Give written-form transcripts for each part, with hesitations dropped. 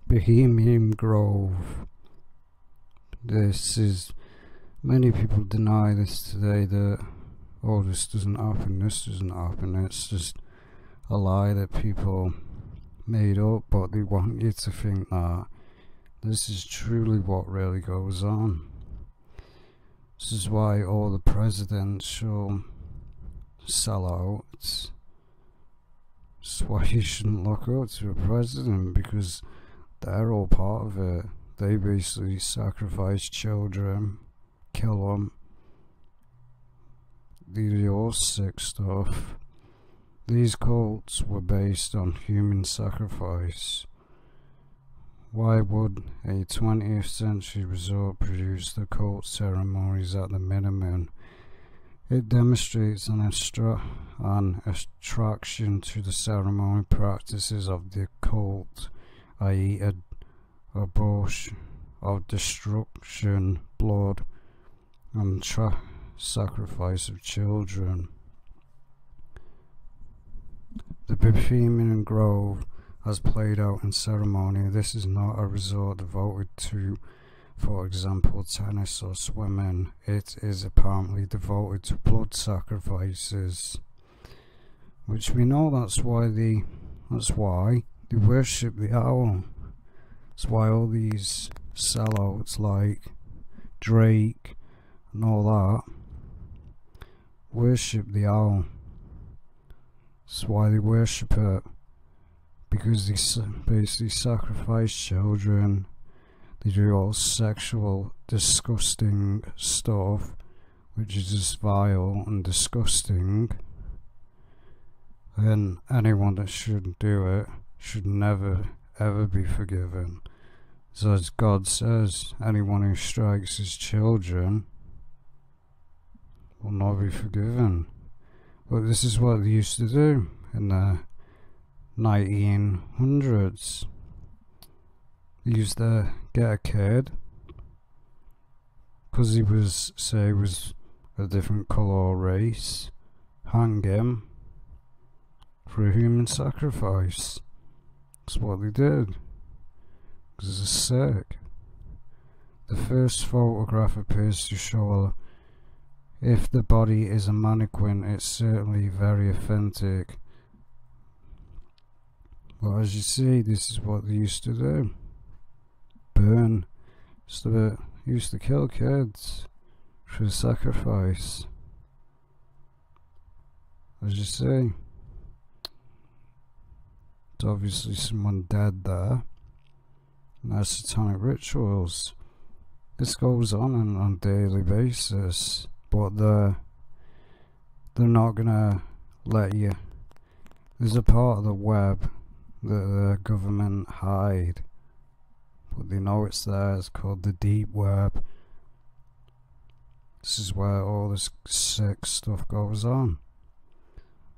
Bohemian Grove. Many people deny this today, that, oh, this doesn't happen, it's just a lie that people made up, but they want you to think that this is truly what really goes on. This is why all the presidential sellouts, it's why you shouldn't look up to a president, because they're all part of it. They basically sacrifice children, kill them. They do all sick stuff. These cults were based on human sacrifice. Why would a 20th century resort produce the cult ceremonies at the minimum? It demonstrates an attraction to the ceremony practices of the cult, i.e. abortion, of destruction, blood, and sacrifice of children. The Bohemian Grove has played out in ceremony. This is not a resort devoted to, for example, tennis or swimming. It is apparently devoted to blood sacrifices, which we know that's why they worship the owl. That's why all these sellouts like Drake and all that worship the owl. That's why they worship it, because they basically sacrifice children. They do all sexual, disgusting stuff, which is just vile and disgusting. And anyone that shouldn't do it should never, ever be forgiven. So as God says, anyone who strikes his children will not be forgiven. But this is what they used to do in the 1900s. They used to get a kid because he was a different colour or race, hang him for a human sacrifice. That's what they did, because it's sick. The first photograph appears to show if the body is a mannequin, it's certainly very authentic. But as you see, this is what they used to do. Burn. Used to kill kids for sacrifice. As you see, it's obviously someone dead there. And that's satanic rituals. This goes on a daily basis, but they're not gonna let you. There's a part of the web that the government hide, but they know it's there. It's called the deep web. This is where all this sick stuff goes on.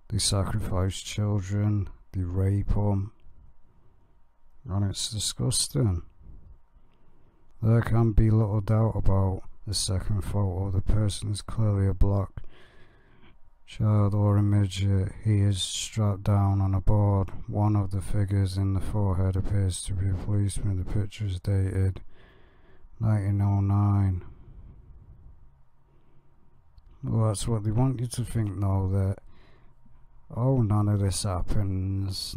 They sacrifice children, they rape them, and it's disgusting. There can be little doubt about the second photo. The person is clearly a black child or a midget. He is strapped down on a board. One of the figures in the forehead appears to be a policeman. The picture is dated 1909. Well, that's what they want you to think now, that, oh, none of this happens.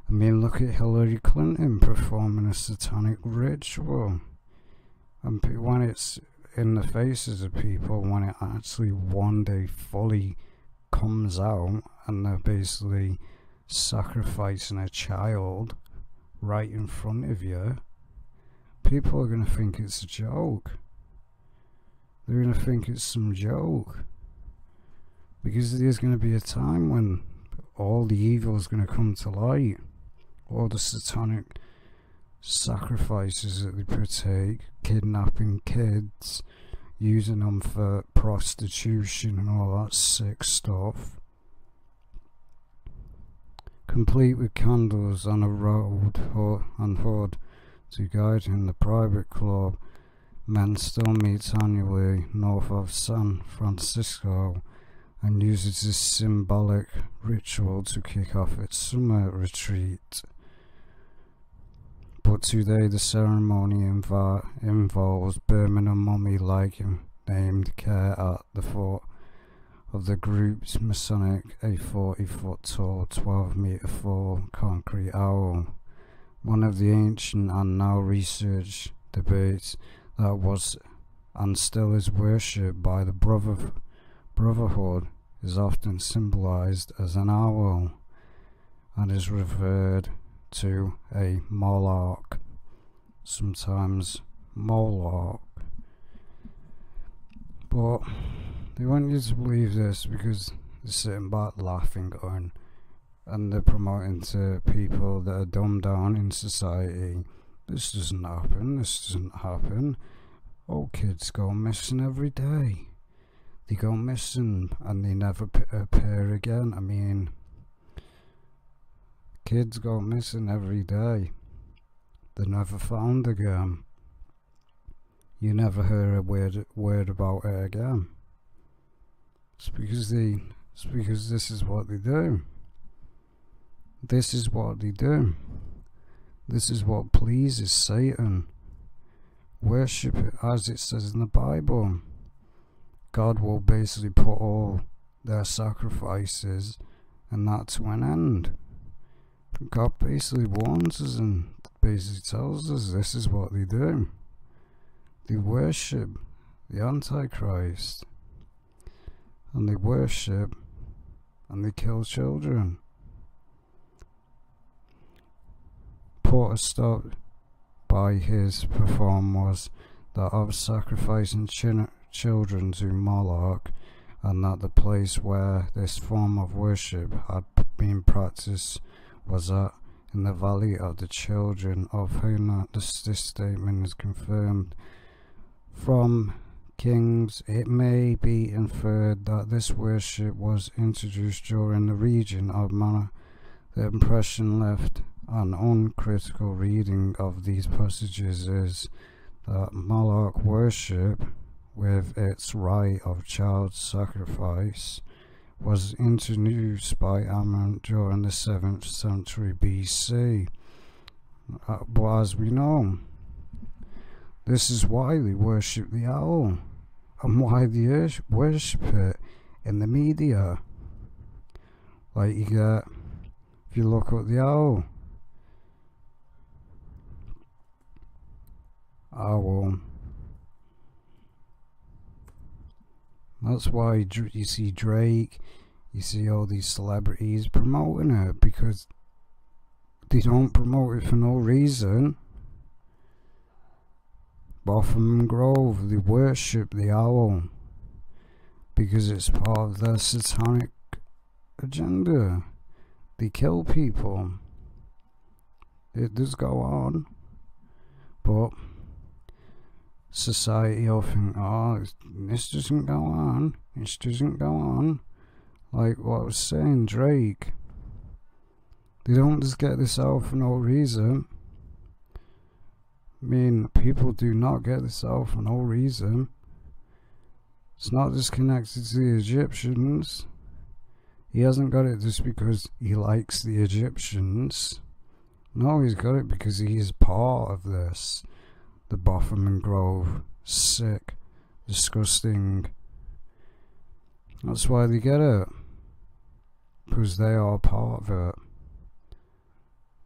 I mean, look at Hillary Clinton performing a satanic ritual. And when it's in the faces of people, when it actually one day fully comes out and they're basically sacrificing a child right in front of you, people are going to think it's a joke. They're going to think it's some joke. Because there's going to be a time when all the evil is going to come to light. All the satanic sacrifices that they partake, kidnapping kids, using them for prostitution and all that sick stuff. Complete with candles on a road and hood to guide in the private club. Men still meets annually north of San Francisco and uses this symbolic ritual to kick off its summer retreat. But today the ceremony involves burning a mummy-like named Care at the foot of the group's Masonic, a 40-foot tall, 12-meter tall concrete owl. One of the ancient and now researched debates that was and still is worshipped by the Brotherhood is often symbolized as an owl and is referred to a Moloch, sometimes Moloch. But they want you to believe this because they're sitting back laughing going, and they're promoting to people that are dumbed down in society, this doesn't happen, this doesn't happen. Oh, kids go missing every day. They go missing and they never appear again. I mean, kids go missing every day. They're never found again. You never hear a word about it again. It's because this is what they do. This is what they do. This is what pleases Satan. Worship it as it says in the Bible. God will basically put all their sacrifices and that to an end. God basically warns us and basically tells us this is what they do. They worship the Antichrist. And they worship and they kill children. Put a stop by his perform was that of sacrificing children to Moloch, and that the place where this form of worship had been practiced was in the valley of the children of whom this statement is confirmed from Kings. It may be inferred that this worship was introduced during the region of Mana. The impression left an uncritical reading of these passages is that Moloch worship, with its rite of child sacrifice, was introduced by Ammon during the 7th century BC. But as we know, this is why they worship the owl, and why they worship it in the media. Like you get, if you look at the owl, that's why you see Drake, you see all these celebrities promoting it, because they don't promote it for no reason. Bohemian Grove, they worship the owl because it's part of their satanic agenda. They kill people. It does go on, but society will think, oh, this doesn't go on, this doesn't go on. Like what I was saying, Drake, they don't just get this out for no reason. I mean, people do not get this out for no reason. It's not just connected to the Egyptians. He hasn't got it just because he likes the Egyptians. No, he's got it because he is part of this. The Bohemian Grove, sick, disgusting. That's why they get it. Because they are part of it.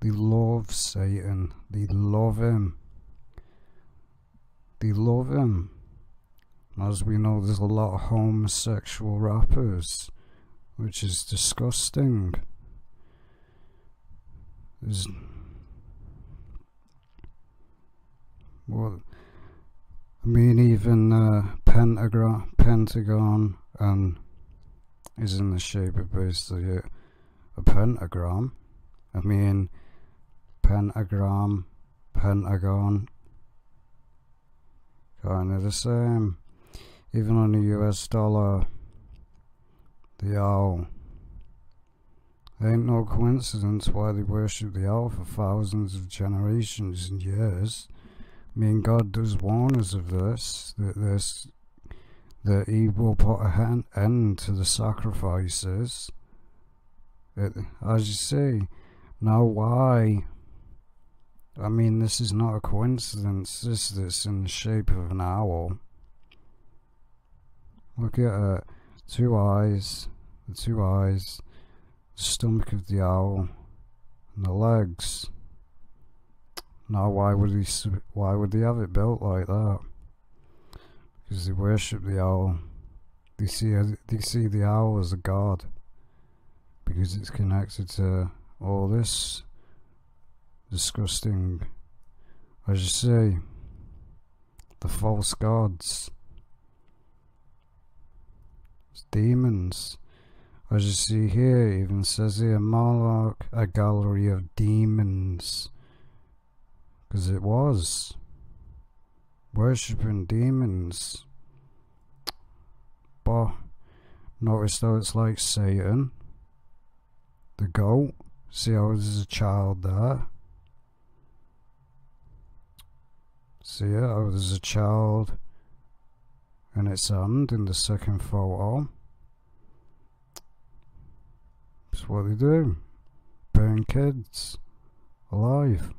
They love Satan. They love him. They love him. As we know, there's a lot of homosexual rappers, which is disgusting. There's, well, I mean, even Pentagon is in the shape of basically a pentagram. I mean, Pentagon, kind of the same. Even on the US dollar, the owl. It ain't no coincidence why they worship the owl for thousands of generations and years. I mean, God does warn us of this, that he will put an end to the sacrifices. As you see, now why I mean, this is not a coincidence. This in the shape of an owl. Look at it. Two eyes. The two eyes. The stomach of the owl. And the legs. Now, why would they have it built like that? Because they worship the owl. They see the owl as a god. Because it's connected to all this disgusting, as you say, the false gods, demons. As you see here, it even says here, Moloch, a gallery of demons. Because it was worshipping demons. But notice though, it's like Satan, the goat. See how there's a child there. See how there's a child in its hand in the second photo. That's what they do. Burn kids alive.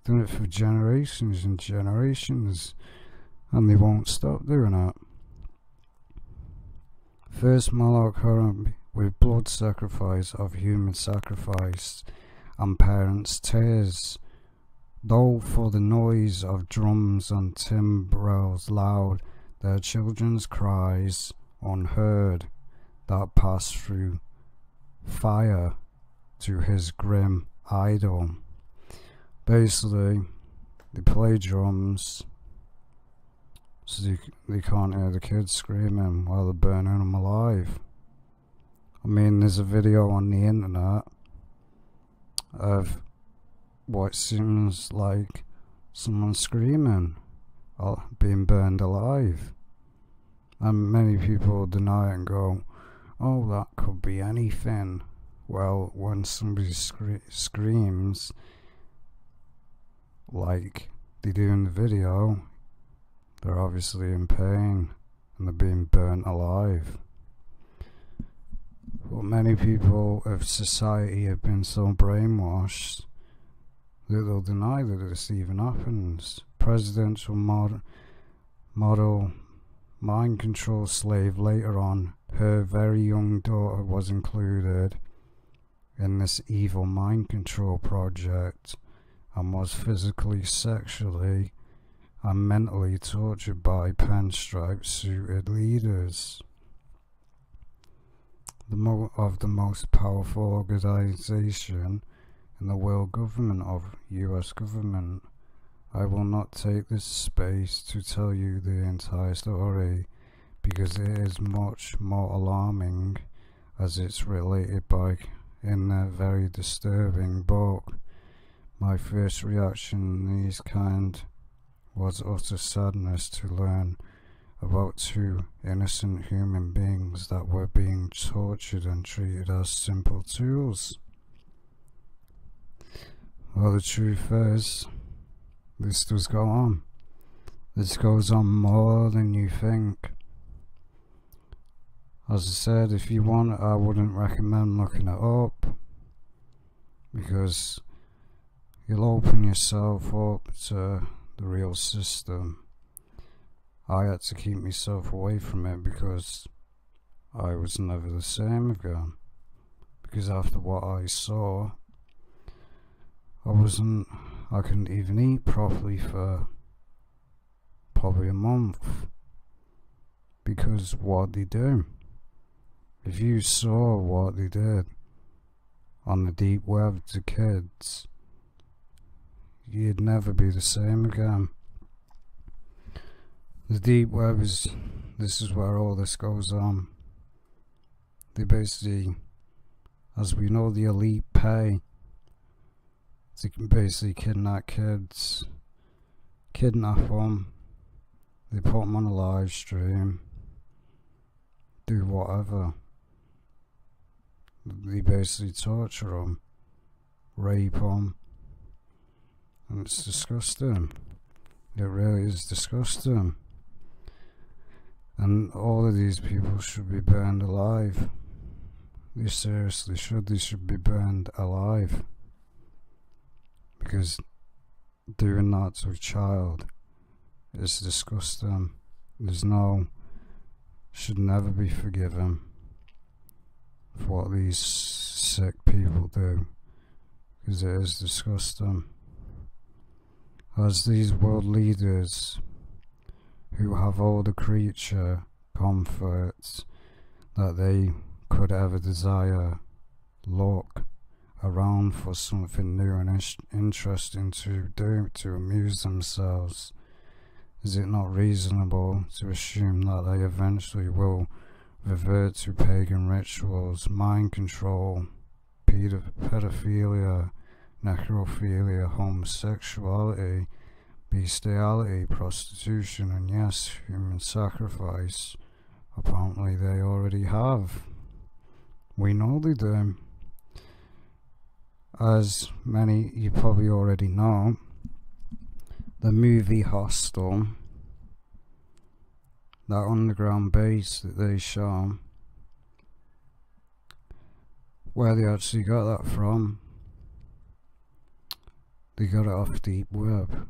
Done it for generations and generations, and they won't stop doing it. First Moloch Haram with blood sacrifice of human sacrifice and parents' tears, though for the noise of drums and timbrels loud, their children's cries unheard, that pass through fire to his grim idol. Basically, they play drums so they can't hear the kids screaming while they're burning them alive. I mean, there's a video on the internet of what seems like someone screaming, being burned alive. And many people deny it and go, oh, that could be anything. Well, when somebody screams like they do in the video, they're obviously in pain and they're being burnt alive. But many people of society have been so brainwashed that they'll deny that this even happens. Presidential model mind control slave. Later on, her very young daughter was included in this evil mind control project and was physically, sexually and mentally tortured by pinstripe suited leaders of the most powerful organization in the world government of US government. I will not take this space to tell you the entire story because it is much more alarming as it's related by in a very disturbing book. My first reaction in these kind was utter sadness to learn about two innocent human beings that were being tortured and treated as simple tools. Well, the truth is, this does go on. This goes on more than you think. As I said, if you want, I wouldn't recommend looking it up because you'll open yourself up to the real system. I had to keep myself away from it because I was never the same again. Because after what I saw, I couldn't even eat properly for probably a month. Because what they do. If you saw what they did on the deep web to kids, you'd never be the same again. The deep web this is where all this goes on. They basically, as we know, the elite pay to basically kidnap kids, kidnap them, they put them on a live stream, do whatever. They basically torture them, rape them, and it's disgusting. It really is disgusting. And all of these people should be burned alive. They seriously should. They should be burned alive. because doing that to a child is disgusting. Should never be forgiven for what these sick people do, because it is disgusting. As these world leaders who have all the creature comforts that they could ever desire look around for something new and interesting to do to amuse themselves, is it not reasonable to assume that they eventually will revert to pagan rituals, mind control, pedophilia, necrophilia, homosexuality, bestiality, prostitution, and yes, human sacrifice? Apparently they already have. We know they do. As many you probably already know, the movie Hostel, that underground base that they show, where they actually got that from, they got it off Deep Web.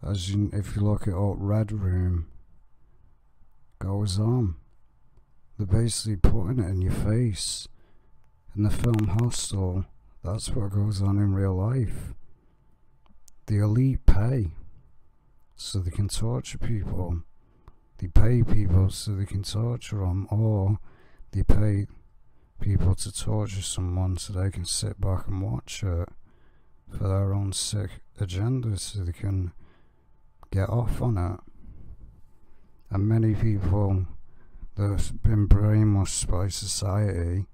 If you look at what Red Room goes on, they're basically putting it in your face. In the film Hostel, that's what goes on in real life. The elite pay so they can torture people. They pay people so they can torture them, or they pay people to torture someone so they can sit back and watch it for their own sick agenda, so they can get off on it. And many people that have been brainwashed by society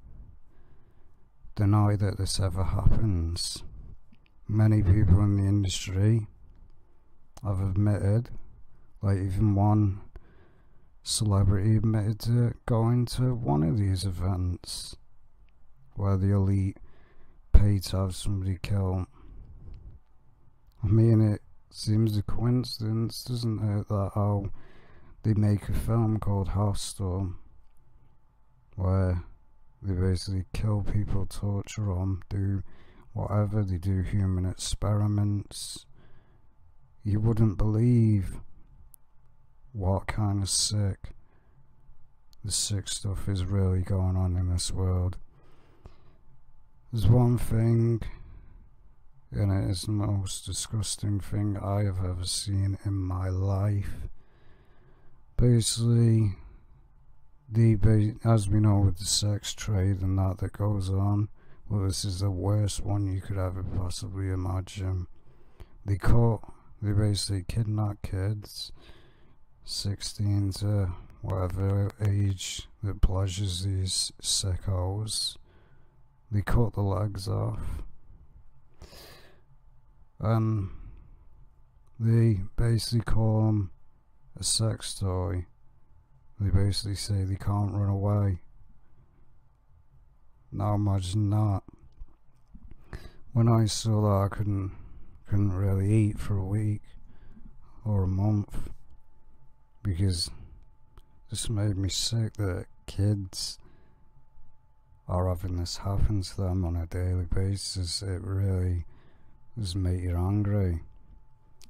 deny that this ever happens. Many people in the industry have admitted, like even one celebrity admitted to going to one of these events where the elite paid to have somebody killed. I mean, it seems a coincidence, doesn't it, that how they make a film called Hostel, where they basically kill people, torture them, do whatever, they do human experiments. You wouldn't believe what kind of sick stuff is really going on in this world. There's one thing, and it is the most disgusting thing I have ever seen in my life. Basically, as we know with the sex trade and that goes on, well, this is the worst one you could ever possibly imagine. They basically kidnap kids, 16 to whatever age that pleasures these sickos. They cut the legs off, and they basically call them a sex toy. They basically say they can't run away. Now imagine that. When I saw that, I couldn't really eat for a week or a month, because this made me sick that kids are having this happen to them on a daily basis. It really does make you angry.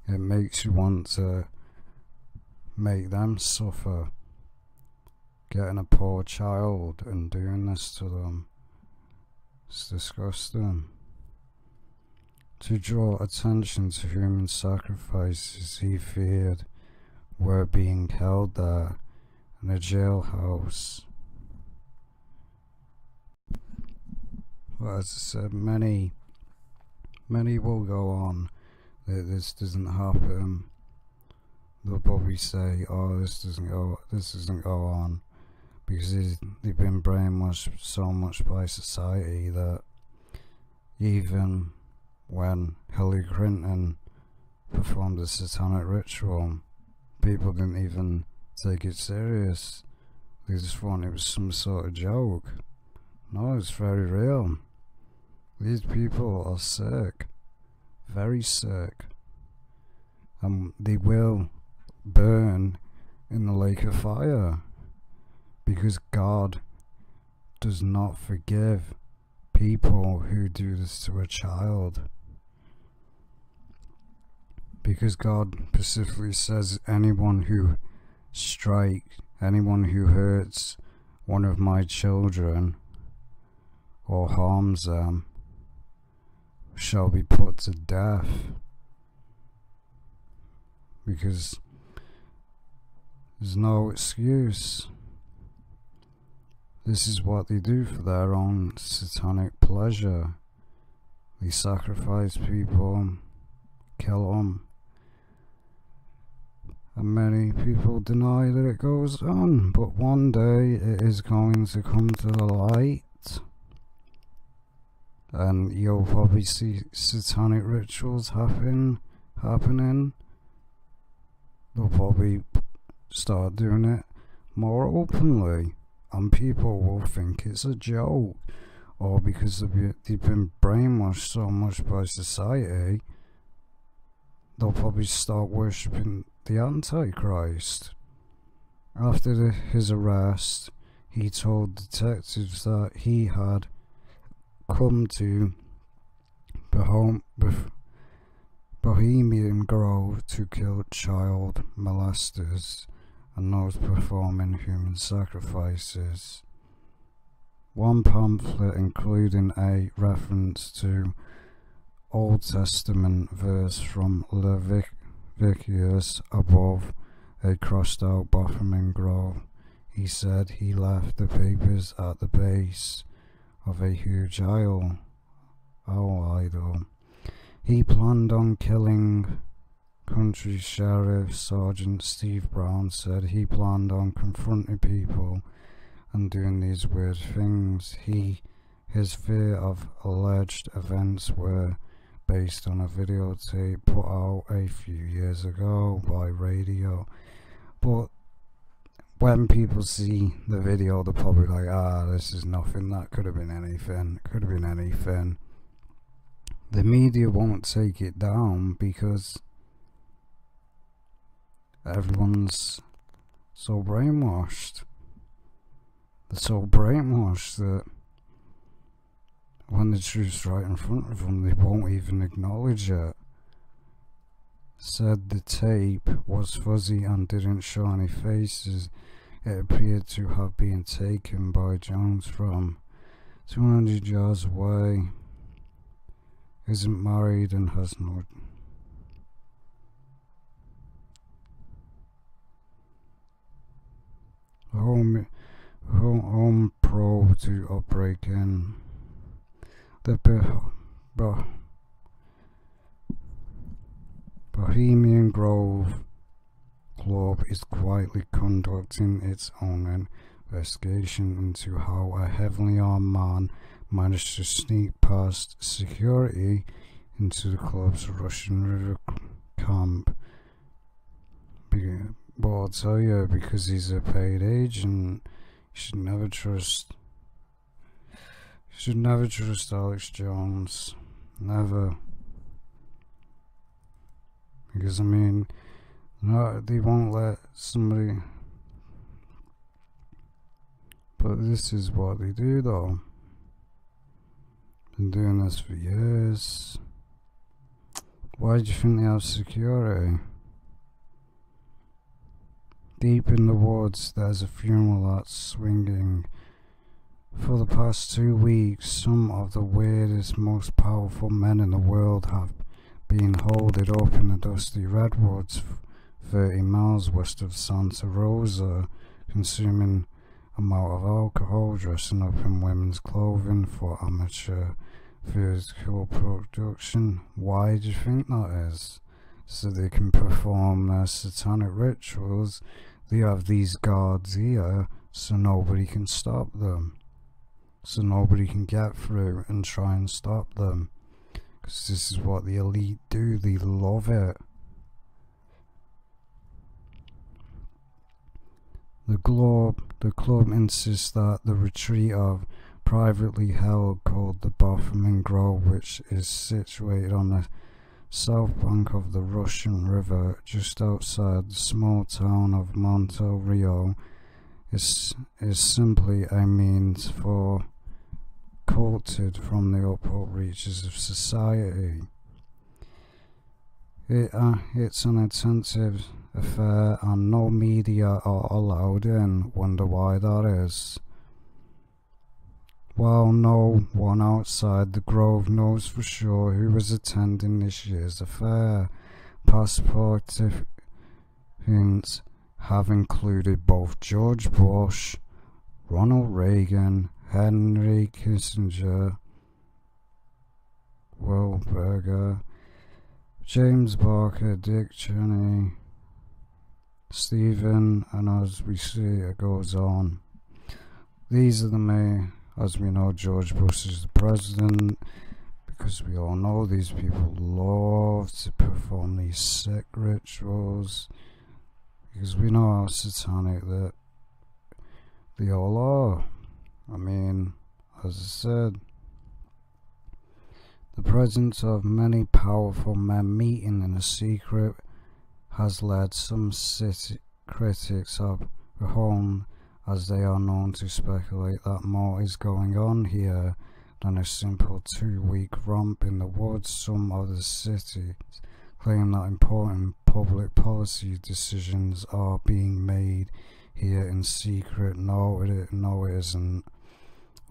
It makes you want to make them suffer, getting a poor child and doing this to them. It's disgusting. To draw attention to human sacrifices he feared were being held there in a jailhouse. Well, as I said, many will go on that this doesn't happen. They'll probably say, oh, this doesn't go on, because they've been brainwashed so much by society that even when Hillary Clinton performed a satanic ritual, people didn't even take it serious. They just thought it was some sort of joke. No, it's very real. These people are sick, very sick, and they will burn in the lake of fire, because God does not forgive people who do this to a child. because God specifically says anyone who hurts one of my children or harms them shall be put to death, because there's no excuse. This is what they do for their own satanic pleasure. They sacrifice people, kill them, and many people deny that it goes on, but one day it is going to come to the light, and you'll probably see satanic rituals happening. They'll probably start doing it more openly, and people will think it's a joke, or because they've been brainwashed so much by society, they'll probably start worshipping the Antichrist. After his arrest, he told detectives that he had come to Bohemian Grove to kill child molesters and those performing human sacrifices. One pamphlet, including a reference to Old Testament verse from Leviticus above a crossed out Bohemian Grove, he said he left the papers at the base of a huge owl idol. He planned on killing. Country Sheriff Sergeant Steve Brown said he planned on confronting people and doing these weird things. His fear of alleged events were based on a videotape put out a few years ago by radio. But when people see the video, they're probably like, this is nothing, that could have been anything, The media won't take it down because everyone's so brainwashed. They're so brainwashed that when the truth's right in front of them, they won't even acknowledge it. Said the tape was fuzzy and didn't show any faces. It appeared to have been taken by Jones from 200 yards away. Isn't married and has no... Home probe to outbreak in the Bohemian Grove Club is quietly conducting its own investigation into how a heavily armed man managed to sneak past security into the club's Russian River camp. But I'll tell you, because he's a paid agent, you should never trust Alex Jones. Never. Because, I mean, no, they won't let somebody... But this is what they do, though. Been doing this for years. Why do you think they have security? Deep in the woods, there's a funeral that's swinging. For the past 2 weeks, some of the weirdest, most powerful men in the world have been holed up in the dusty redwoods 30 miles west of Santa Rosa, consuming amount of alcohol, dressing up in women's clothing for amateur physical production. Why do you think that is? So they can perform their satanic rituals. They have these guards here so nobody can stop them, so nobody can get through and try and stop them, because this is what the elite do. They love it. The club insists that the retreat of privately held called the Bohemian Grove, which is situated on the south bank of the Russian River just outside the small town of Monte Rio, is simply a means for culted from the upper reaches of society. It's an intensive affair and no media are allowed in. Wonder why that is. While no one outside the Grove knows for sure who is attending this year's affair, past participants have included both George Bush, Ronald Reagan, Henry Kissinger, Will Berger, James Barker, Dick Cheney, Stephen, and as we see it goes on. These are the main, as we know, George Bush is the president, because we all know these people love to perform these sick rituals, because we know how satanic that they all are. I mean, as I said, the presence of many powerful men meeting in a secret has led some city critics of home, as they are known, to speculate that more is going on here than a simple 2-week romp in the woods. Some of the cities claim that important public policy decisions are being made here in secret. No, it isn't.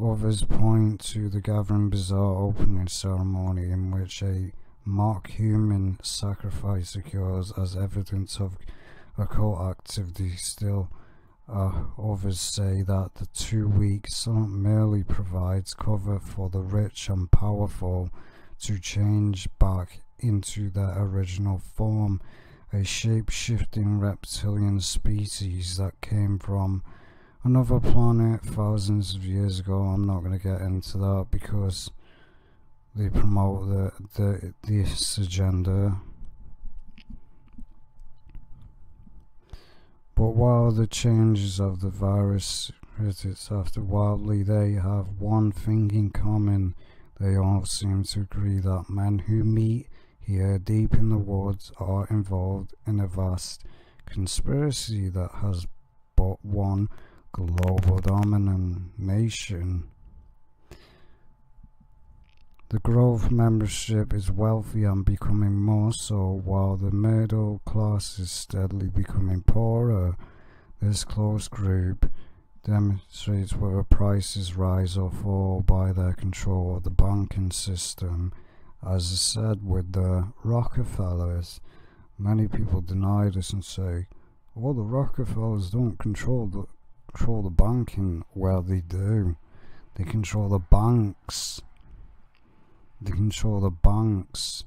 Others point to the gathering bizarre opening ceremony in which a mock human sacrifice occurs as evidence of occult activity. Still, others say that the 2 weeks merely provides cover for the rich and powerful to change back into their original form, a shape-shifting reptilian species that came from another planet thousands of years ago. I'm not going to get into that because they promote this agenda. But while the changes of the virus critics after wildly, they have one thing in common. They all seem to agree that men who meet here deep in the woods are involved in a vast conspiracy that has but one global domination. The Grove membership is wealthy and becoming more so, while the middle class is steadily becoming poorer. This close group demonstrates whether prices rise or fall by their control of the banking system. As I said with the Rockefellers, many people deny this and say, "Oh, the Rockefellers don't control the banking." Well, they do. They control the banks. They control the banks.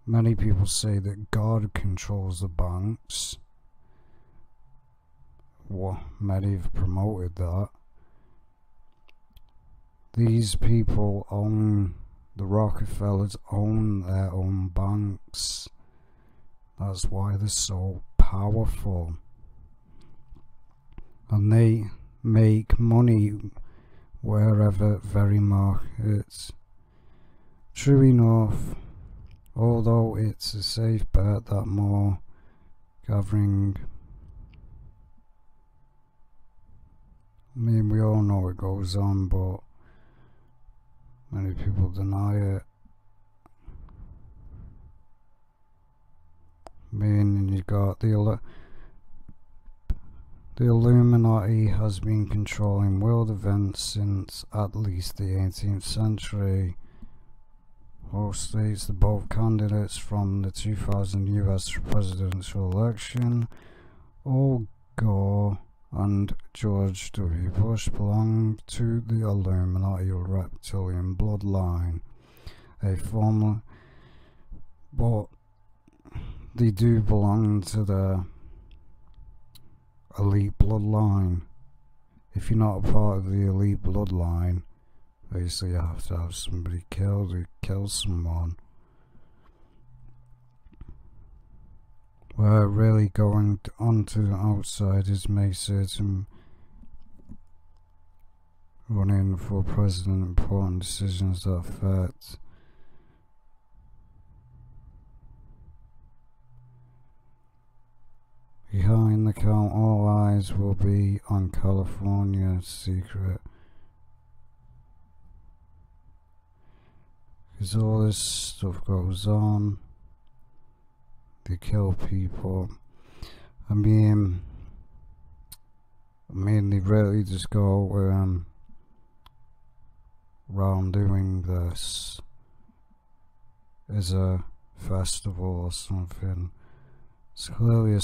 Many people say that God controls the banks. Well, many have promoted that. These people own, the Rockefellers own their own banks. That's why they're so powerful. And they make money wherever very markets. True enough, although it's a safe bet that more gathering, I mean, we all know it goes on, but many people deny it. I mean, you got the Illuminati has been controlling world events since at least the 18th century. Host states that both candidates from the 2000 US presidential election, Al Gore and George W. Bush, belong to the Illuminati reptilian bloodline, a former, but they do belong to the elite bloodline. If you're not a part of the elite bloodline, basically you have to have somebody killed who kills someone. Where really going on to the outsiders make certain running for president important decisions that affect behind the count. All eyes will be on California secret, because all this stuff goes on. they kill people. I mean, they really just go around doing this as a festival or something. It's clearly a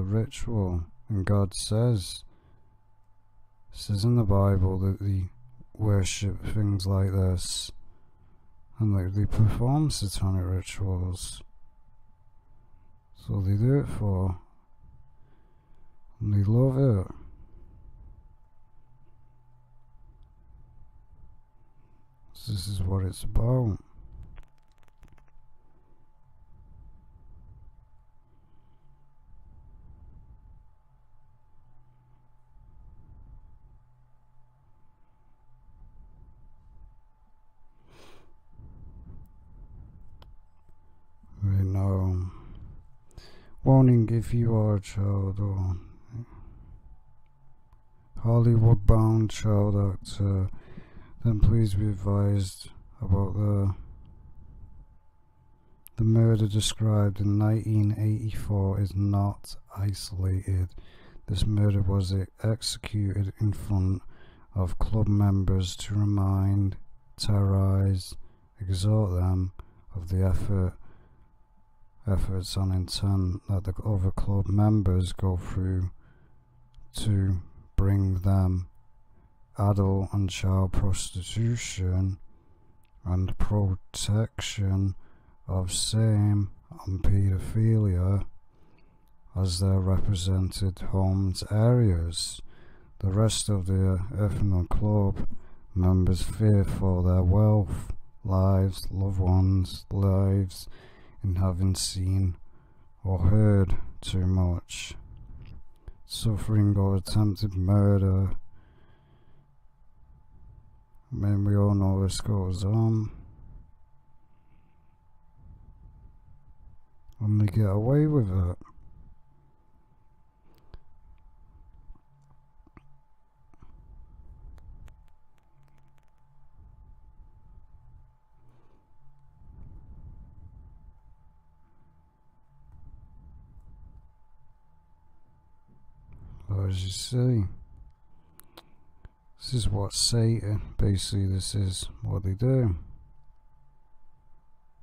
ritual, and God says in the Bible that they worship things like this, and like they perform satanic rituals. So they do it for, and they love it. So this is what it's about. Right now, warning: if you are a child or Hollywood-bound child actor, then please be advised about the murder described in 1984 is not isolated. This murder was executed in front of club members to remind, terrorize, exhort them of the efforts and intent that the other club members go through to bring them adult and child prostitution and protection of same and paedophilia as their represented homes areas. The rest of the ethnic club members fear for their wealth, lives, loved ones' lives, in having seen or heard too much. Suffering or attempted murder. I mean, we all know this goes on. And they get away with it. As you see, this is what Satan, basically this is what they do.